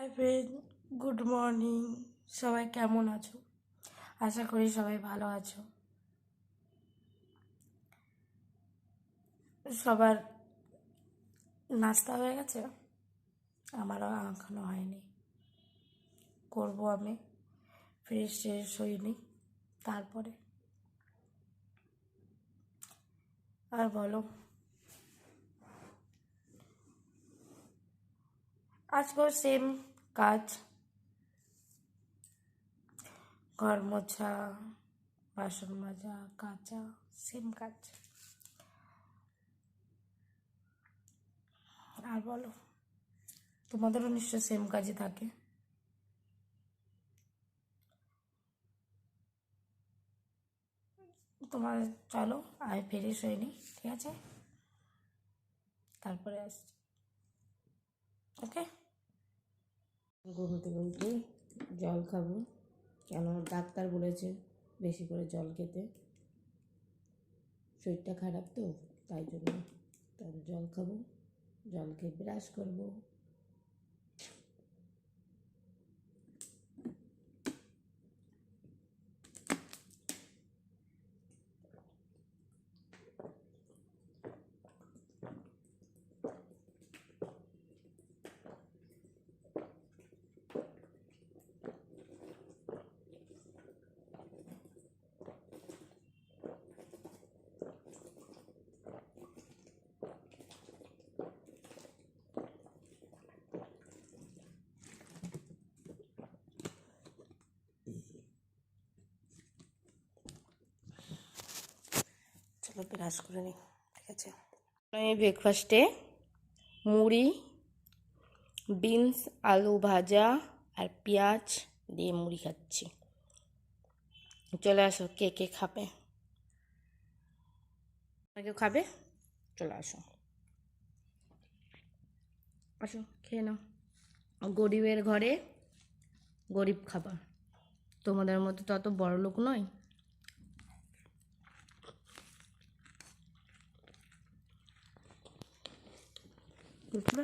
Hi friend, good morning. সবাই কেমন আছো? আশা করি সবাই ভালো আছো। সবার নাস্তা হয়ে গেছে? আমারও এখনো হয়নি, করবো আমি। ফ্রেশ হইনি তারপরে। আর বলো, আজকেও সেম কাজ, ঘর মোছা, বাসন মাজা, কাচা, সেম কাজ। আর বলো, তোমাদেরও নিশ্চয় সেম কাজই থাকে। তোমার চলো, আমি ফ্রেশ হইনি, ঠিক আছে? তারপরে আসছি, ওকে? ঘুমোতে ঘুমতে জল খাবো, কেন ডাক্তার বলেছে বেশি করে জল খেতে, শরীরটা খারাপ তো তাই জন্য। তাহলে জল খাবো, জল খেয়ে ব্রাশ করবো। চলো ব্রাশ করে নিই, ঠিক আছে? আমি ব্রেকফাস্টে মুড়ি, বিনস আলু ভাজা আর পেঁয়াজ দিয়ে মুড়ি খাচ্ছি। চলে আসো, কে কে খাবে? কেউ খাবে? চলে আসো, আসো খেয়ে নাও। গরিবের ঘরে গরিব খাবার, তোমাদের মতো তো অত বড় লোক নয়। বুঝলে?